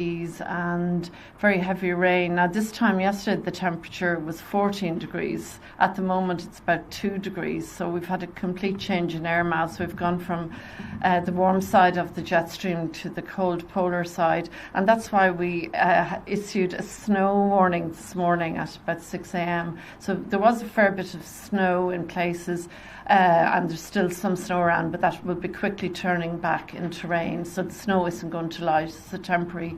and very heavy rain. Now this time yesterday the temperature was 14 degrees. At the moment it's about 2 degrees, so we've had a complete change in air mass. We've gone from the warm side of the jet stream to the cold polar side, and that's why we issued a snow warning this morning at about 6 a.m. So there was a fair bit of snow in places, and there's still some snow around, but that will be quickly turning back into rain. So the snow isn't going to light. It's a temporary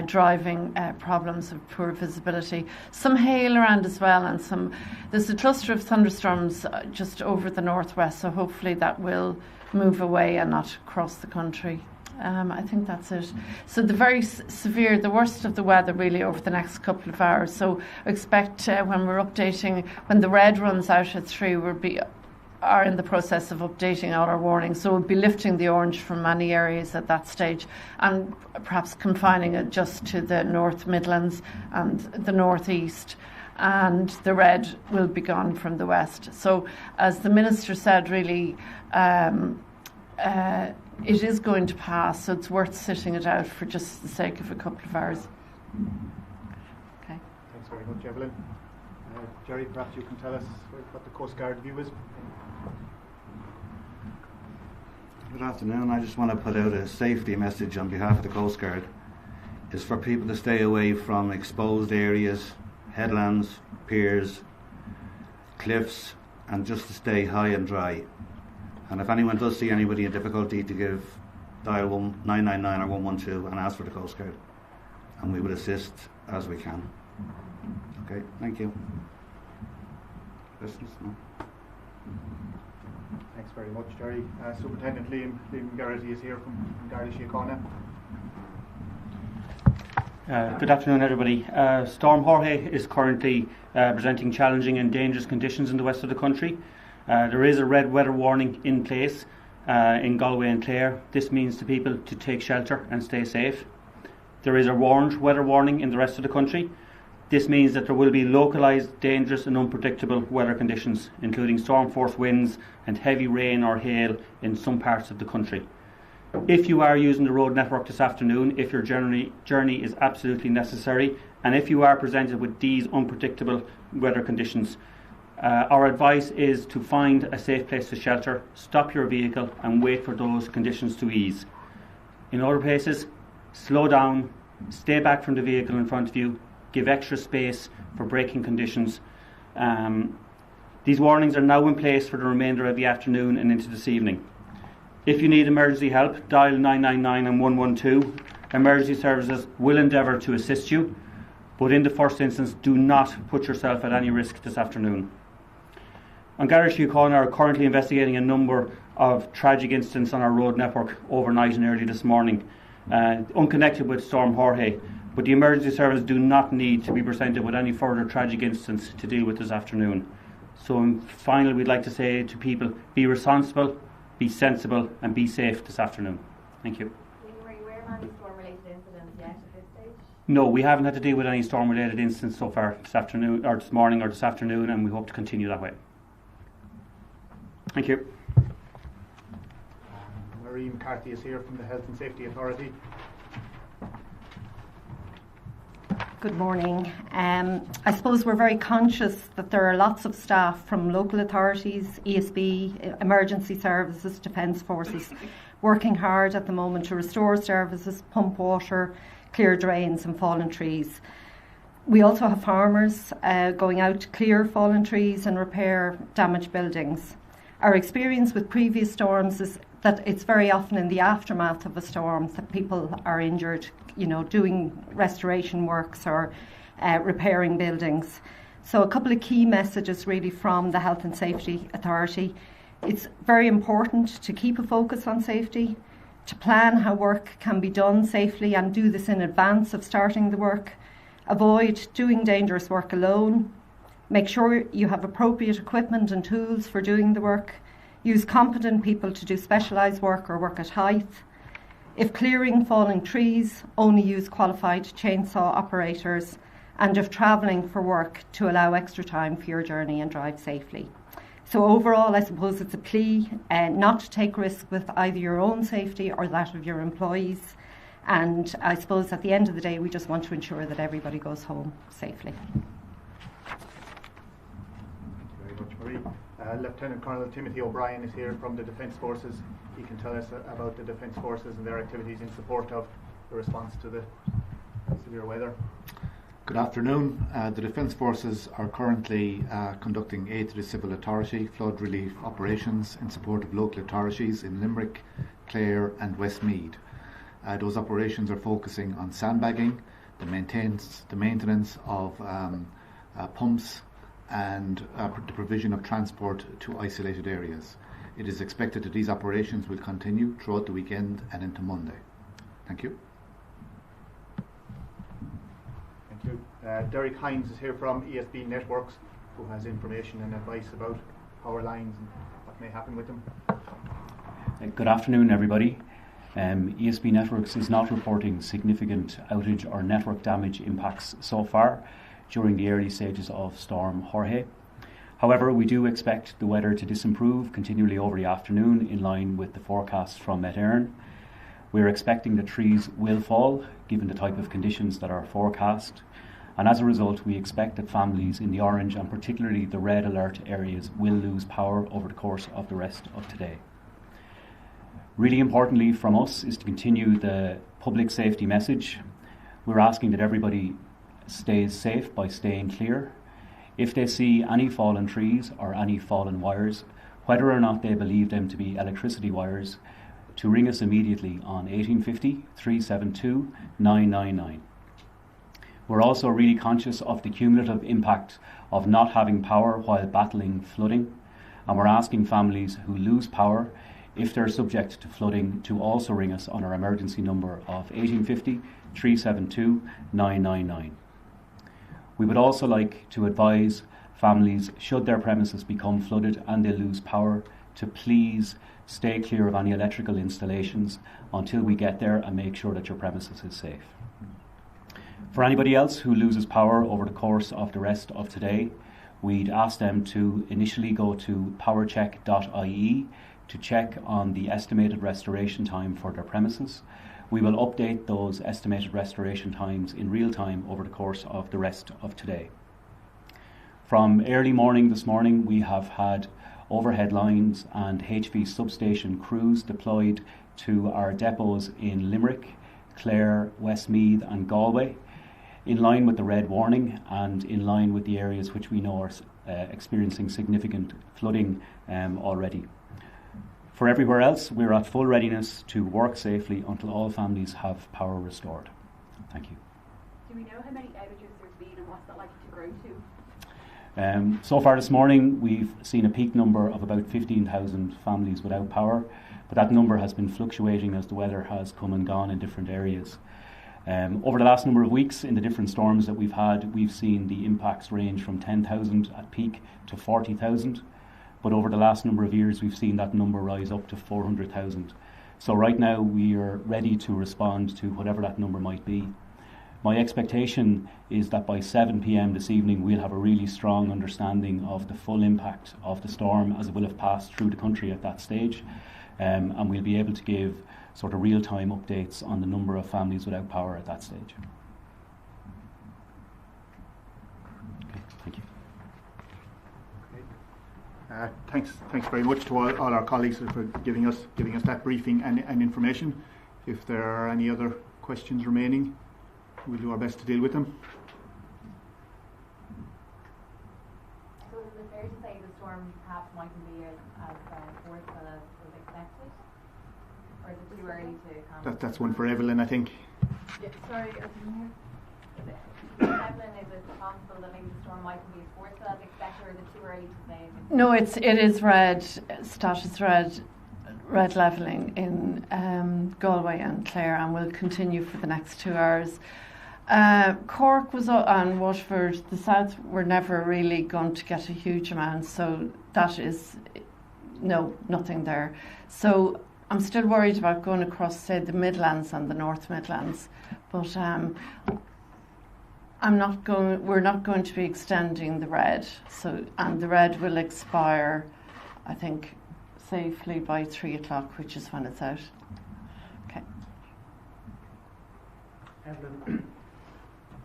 driving problems of poor visibility. Some hail around as well, and there's a cluster of thunderstorms just over the northwest, so hopefully that will move away and not across the country. I think that's it. So the very severe, the worst of the weather really over the next couple of hours. So expect when we're updating, when the red runs out at 3, are in the process of updating all our warnings. So we'll be lifting the orange from many areas at that stage and perhaps confining it just to the North Midlands and the Northeast. And the red will be gone from the west. So as the Minister said, really, it is going to pass, so it's worth sitting it out for just the sake of a couple of hours. Okay. Thanks very much, Evelyn. Jerry, perhaps you can tell us what the Coast Guard view is. Good afternoon. I just want to put out a safety message on behalf of the Coast Guard. It's for people to stay away from exposed areas, headlands, piers, cliffs, and just to stay high and dry. And if anyone does see anybody in difficulty, to dial 999 or 112 and ask for the Coast Guard, and we will assist as we can. Okay, thank you. Questions? No? Thanks very much, Jerry. Superintendent Liam Garrity is here from Garda Síochána. Good afternoon, everybody. Storm Jorge is currently presenting challenging and dangerous conditions in the west of the country. There is a red weather warning in place in Galway and Clare. This means to people to take shelter and stay safe. There is a orange weather warning in the rest of the country. This means that there will be localised, dangerous and unpredictable weather conditions, including storm force winds and heavy rain or hail in some parts of the country. If you are using the road network this afternoon, if your journey is absolutely necessary, and if you are presented with these unpredictable weather conditions, our advice is to find a safe place to shelter, stop your vehicle and wait for those conditions to ease. In other places, slow down, stay back from the vehicle in front of you, give extra space for braking conditions. These warnings are now in place for the remainder of the afternoon and into this evening. If you need emergency help, dial 999 and 112. Emergency services will endeavour to assist you, but in the first instance, do not put yourself at any risk this afternoon. Garda Síochána are currently investigating a number of tragic incidents on our road network overnight and early this morning, unconnected with Storm Jorge. But the emergency service do not need to be presented with any further tragic incidents to deal with this afternoon. So finally, we'd like to say to people, be responsible, be sensible and be safe this afternoon. Thank you. Were you aware of any storm-related incidents yet at this stage? No, we haven't had to deal with any storm-related incidents so far this afternoon, or this morning or this afternoon, and we hope to continue that way. Thank you. Marie McCarthy is here from the Health and Safety Authority. Good morning. I suppose we're very conscious that there are lots of staff from local authorities, ESB, emergency services, defence forces working hard at the moment to restore services, pump water, clear drains and fallen trees. We also have farmers going out to clear fallen trees and repair damaged buildings. Our experience with previous storms is that it's very often in the aftermath of a storm that people are injured, doing restoration works or repairing buildings. So a couple of key messages really from the Health and Safety Authority. It's very important to keep a focus on safety, to plan how work can be done safely and do this in advance of starting the work. Avoid doing dangerous work alone. Make sure you have appropriate equipment and tools for doing the work. Use competent people to do specialised work or work at height. If clearing falling trees, only use qualified chainsaw operators. And if travelling for work, to allow extra time for your journey and drive safely. So overall, I suppose it's a plea not to take risk with either your own safety or that of your employees, And I suppose at the end of the day, we just want to ensure that everybody goes home safely. Thank you very much, Marie. Lieutenant Colonel Timothy O'Brien is here from the Defence Forces. He can tell us about the Defence Forces and their activities in support of the response to the severe weather. Good afternoon. The Defence Forces are currently conducting aid to the Civil Authority flood relief operations in support of local authorities in Limerick, Clare and Westmeath. Those operations are focusing on sandbagging, the maintenance of pumps and the provision of transport to isolated areas. It is expected that these operations will continue throughout the weekend and into Monday. Thank you. Thank you. Derek Hines is here from ESB Networks, who has information and advice about power lines and what may happen with them. Good afternoon, everybody. ESB Networks is not reporting significant outage or network damage impacts so far during the early stages of Storm Jorge. However, we do expect the weather to disimprove continually over the afternoon in line with the forecast from Met Éireann. We're expecting that trees will fall given the type of conditions that are forecast, and as a result we expect that families in the orange and particularly the red alert areas will lose power over the course of the rest of today. Really importantly from us is to continue the public safety message. We're asking that everybody stays safe by staying clear. If they see any fallen trees or any fallen wires, whether or not they believe them to be electricity wires, to ring us immediately on 1850 372 999. We're also really conscious of the cumulative impact of not having power while battling flooding, and we're asking families who lose power, if they're subject to flooding, to also ring us on our emergency number of 1850 372 999. We would also like to advise families, should their premises become flooded and they lose power, to please stay clear of any electrical installations until we get there and make sure that your premises is safe. For anybody else who loses power over the course of the rest of today, we'd ask them to initially go to powercheck.ie to check on the estimated restoration time for their premises. We will update those estimated restoration times in real time over the course of the rest of today. From early morning this morning, we have had overhead lines and HV substation crews deployed to our depots in Limerick, Clare, Westmeath and Galway, in line with the red warning and in line with the areas which we know are experiencing significant flooding already. For everywhere else, we're at full readiness to work safely until all families have power restored. Thank you. Do we know how many outages there's been and what's that likely to grow to? So far this morning, we've seen a peak number of about 15,000 families without power, but that number has been fluctuating as the weather has come and gone in different areas. Over the last number of weeks, in the different storms that we've had, we've seen the impacts range from 10,000 at peak to 40,000. But over the last number of years, we've seen that number rise up to 400,000. So right now, we are ready to respond to whatever that number might be. My expectation is that by 7 p.m. this evening, we'll have a really strong understanding of the full impact of the storm as it will have passed through the country at that stage. And we'll be able to give sort of real-time updates on the number of families without power at that stage. Okay, thank you. Thanks very much to all our colleagues for giving us that briefing and information. If there are any other questions remaining, we'll do our best to deal with them. So is it fair to say the storm perhaps mightn't be as forceful as was expected? Or is it too early to comment? That's one for Evelyn, I think. Yeah, sorry, I didn't hear. Evelyn, is it possible that maybe the storm mightn't be as forceful as expected, or is it too early to say? No, it is red, status red levelling in Galway and Clare, and will continue for the next 2 hours. Cork and Waterford, the south, were never really going to get a huge amount, so that is nothing there. So I'm still worried about going across, say, the Midlands and the North Midlands, but we're not going to be extending the red. So, and the red will expire, I think, safely by 3 o'clock, which is when it's out. Okay. Evelyn,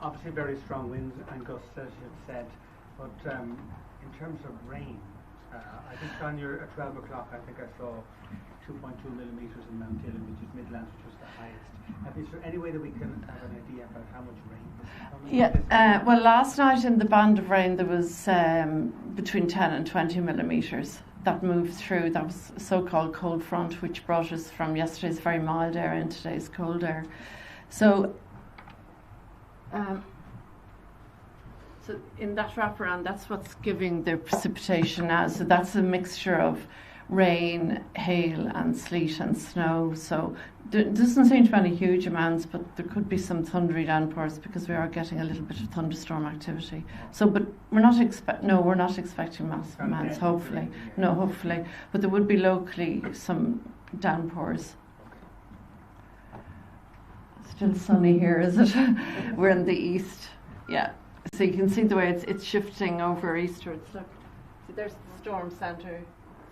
obviously very strong winds and gusts, as you've said, but in terms of rain, I think at 12 o'clock, I think I saw 2.2 millimetres in Mount Dillon, which is Midlands, which was the highest. Is there any way that we can have an idea about how much rain this is coming? Yeah, well, last night in the band of rain there was between 10 and 20 millimetres that moved through. That was a so-called cold front, which brought us from yesterday's very mild air into today's cold air. So in that wraparound, that's what's giving the precipitation now. So that's a mixture of rain, hail and sleet and snow. So there doesn't seem to be any huge amounts, but there could be some thundery downpours because we are getting a little bit of thunderstorm activity. So, but we're not expecting massive amounts, hopefully. No, hopefully. But there would be locally some downpours. Still sunny here, is it? We're in the east. Yeah. So you can see the way it's shifting over eastwards. Look, see, there's the storm centre.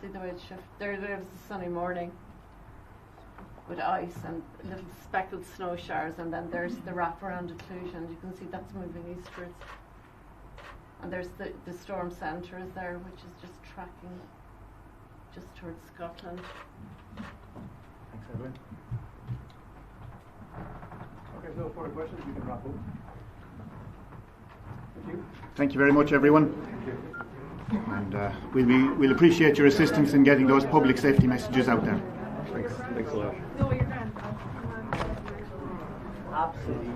See the way it's shifting. There's a sunny morning with ice and little speckled snow showers, and then there's the wraparound occlusion. You can see that's moving eastwards. And there's the storm centre is there, which is just tracking just towards Scotland. Thanks, Evelyn. Okay, so for questions, we can wrap up. Thank you. Thank you very much, everyone. And we'll appreciate your assistance in getting those public safety messages out there. Thanks. Thanks a lot. No, you're grand. Absolutely.